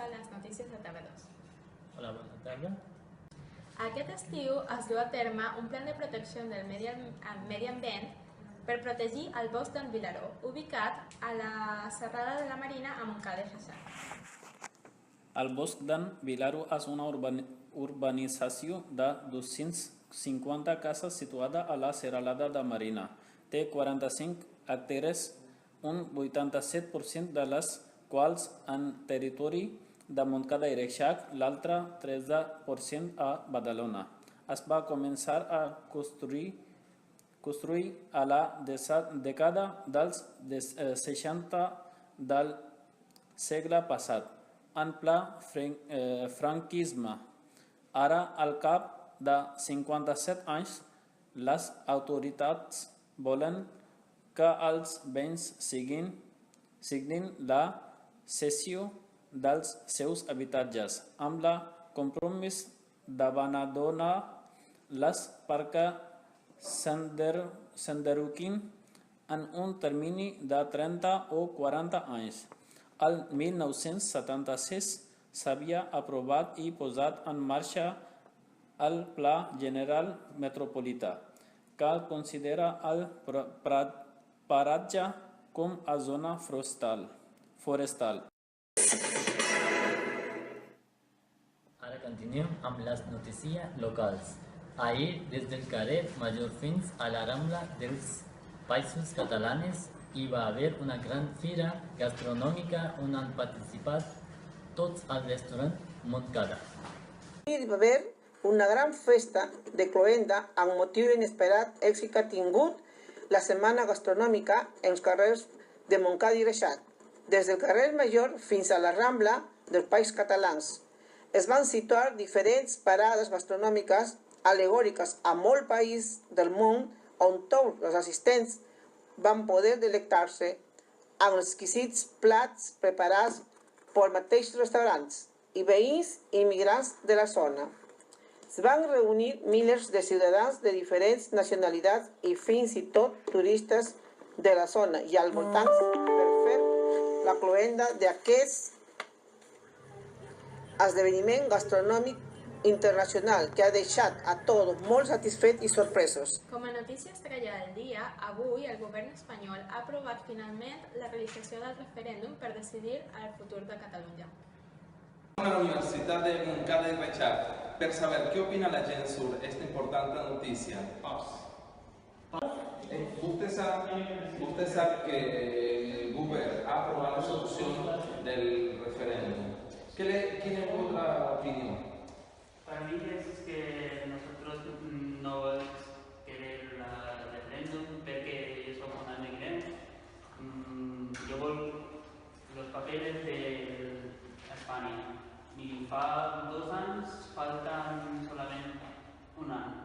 a les notícies de TV2. Hola, bona tarda. Aquest estiu es du a terme un plan de protecció del medi ambient per protegir el bosc d'en Vilaró, ubicat a la serrada de la Marina a Montcada i Reixac. El bosc d'en Vilaró és una urbanització de 250 cases situada a la serralada de Marina. Té 45 hectàrees, un 87% de les quals en territori de Montcada i Reixac, l'altre 13% a Badalona. Es va començar a construir a la dècada dels 60 del segle passat, en ple franquisme. Ara, al cap de 57 anys, les autoritats volen que els veïns signin la cessió dels seus habitatges, amb el compromís d'abandonar les perquè s'enderroquin en un termini de 30 o 40 anys. El 1976 s'havia aprovat i posat en marxa el Pla General Metropolità, que considera el paratge com a zona forestal. Ara continuem amb les notícies locals. Ahir, des del carrer Major fins a la Rambla dels Països Catalans, hi va haver una gran fira gastronòmica on han participat tots els restaurants Montcada. Hi va haver una gran festa de cloenda amb motiu de l'inesperat èxit que ha tingut la setmana gastronòmica en els carrers de Montcada i Reixac, des del carrer Major fins a la Rambla dels Països Catalans. Es van situar diferents parades gastronòmiques al·legòriques a molt país del món on tots els assistents van poder delectar-se amb els exquisits plats preparats pels mateixos restaurants i veïns i immigrants de la zona. Es van reunir milers de ciutadans de diferents nacionalitats i fins i tot turistes de la zona i al voltant per fer la cloenda d'aquest esdeveniment gastronòmic internacional que ha deixat a tots molt satisfets i sorpresos. Com a notícia estrella del dia, avui el govern espanyol ha aprovat finalment la realització del referèndum per decidir el futur de Catalunya. A la Universitat de Montcada i Reixac per saber qué opina la gent sobre esta importante noticia. Usted sabe que el gobierno ha aprobado la solución del referéndum. ¿Tiene otra opinión? Para mí es que nosotros no queremos el referéndum porque somos un migrante. Yo voy los papeles de España y fa 2 años faltan solamente un año.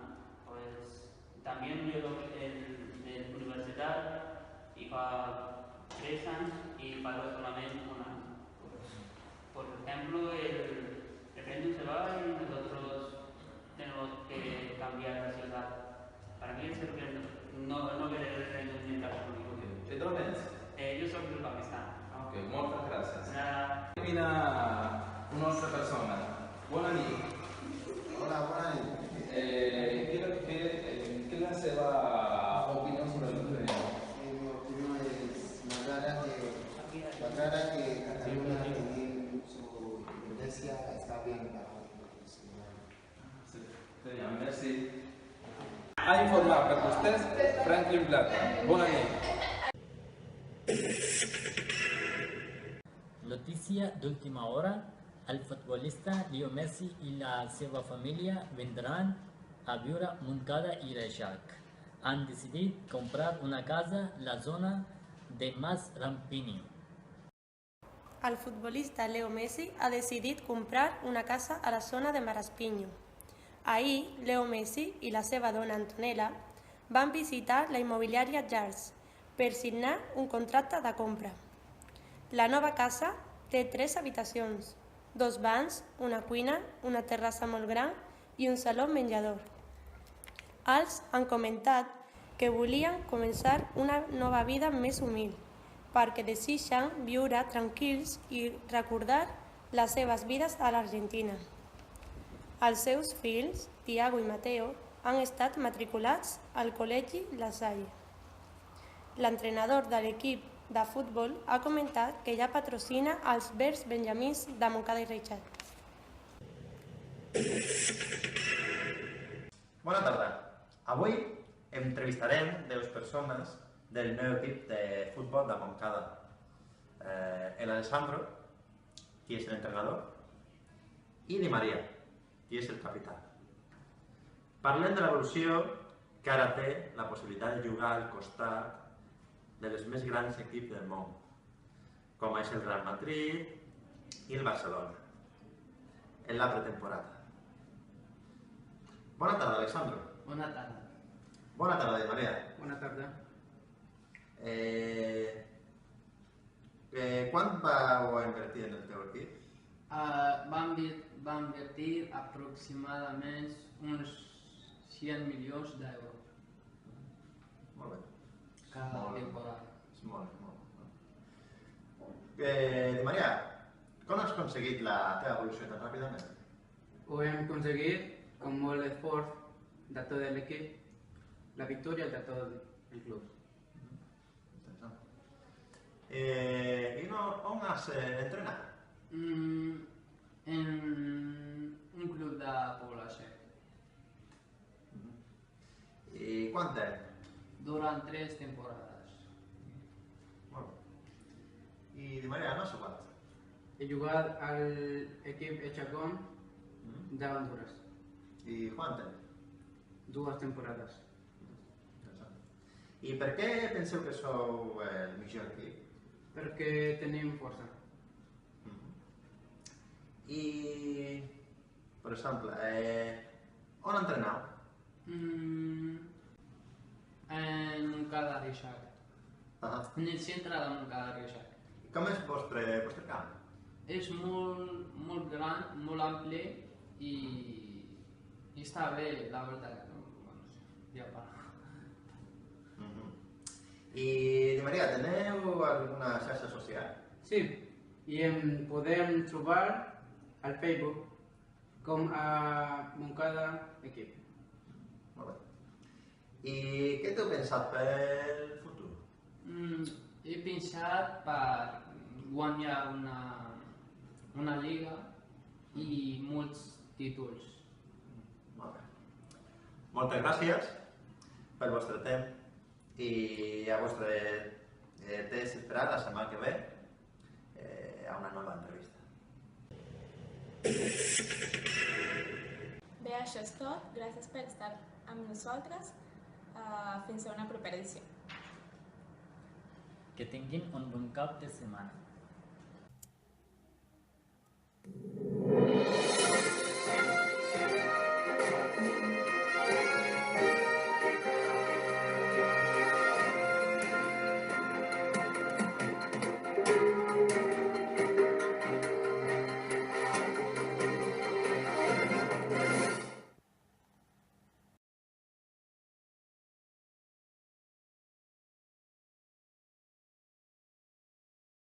Pues también yo de la universidad y fa 3 años y falta solamente un año. Por ejemplo, el referéndum se va y nosotros tenemos que cambiar la ciudad. Para mí es que no ver el referéndum mientras conmigo. ¿De dónde es? Yo soy del Pakistán. Ok, muchas gracias. Nada. ¿Qué opina una otra persona? Buenas noches. Hola, buenas noches. ¿Qué es la seva opinión sobre el referéndum? Mi opinión es más clara que Cataluña tener su independencia está bien para nosotros. Sí, merci. Ha informat per vostès Franklin Plata. Bona nit. Notícia d'última hora, el futbolista Leo Messi i la seva família vendran a viure a Montcada i Reixac. Han decidit comprar una casa a la zona de Mas Rampini. El futbolista Leo Messi ha decidit comprar una casa a la zona de Maraspiño. Ahir, Leo Messi i la seva dona Antonella van visitar la immobiliària Jars per signar un contracte de compra. La nova casa té 3 habitacions, 2 banys, una cuina, una terrassa molt gran i un saló menjador. Els han comentat que volien començar una nova vida més humil, perquè desitgen viure tranquils i recordar les seves vides a l'Argentina. Els seus fills, Tiago i Mateo, han estat matriculats al Col·legi La Salle. L'entrenador de l'equip de futbol ha comentat que ja patrocina els Verds Benjamins de Montcada i Reixac. Bona tarda. Avui entrevistarem 2 persones del meu equip de futbol de Montcada. El Alessandro, qui és l'entrenador, i Di Maria, qui és el capità. Parlem de l'evolució que ara té la possibilitat de jugar al costat de les més grans equips del món, com és el Real Madrid i el Barcelona, en la pretemporada. Bona tarda, Alessandro. Bona tarda. Bona tarda, Di Maria. Bona tarda. Quant vau invertir en el teu equip? Vam invertir aproximadament uns 100 milions d'euros Molt bé. cada temporada. És molt. Di Maria, com has aconseguit la teva evolució tan ràpidament? Ho hem aconseguit con molt esforç de tot l'equip, la victòria de tot el club. Interessant. I on has entrenat? En un club de població. I quant temps? Durant 3 temporades. Molt bé. I Di Maria, no has jugat? He jugat a l'equip Echacón de Honduras, I quant temps? 2 temporades. Interessant. I per què penseu que sou el millor equip? Perquè tenim força. I, per exemple, on entreneu? En Montcada i Reixac. En el centre de Montcada i Reixac. Com és vostre camp? És molt gran, molt ampli i està bé, la veritat. Ja parlo. I, Di Maria, teniu alguna xarxa social? Sí, i podem trobar al Facebook com a Montcada Equip. Molt bé. I què t'heu pensat pel futur? He pensat per guanyar una lliga i molts títols. Molt bé. Moltes gràcies pel vostre temps i a vostre temps esperat la setmana que ve a una nova entrevista. Bé, això és tot. Gràcies per estar amb nosaltres. Fins a una propera edició. Que tinguin un bon cap de setmana.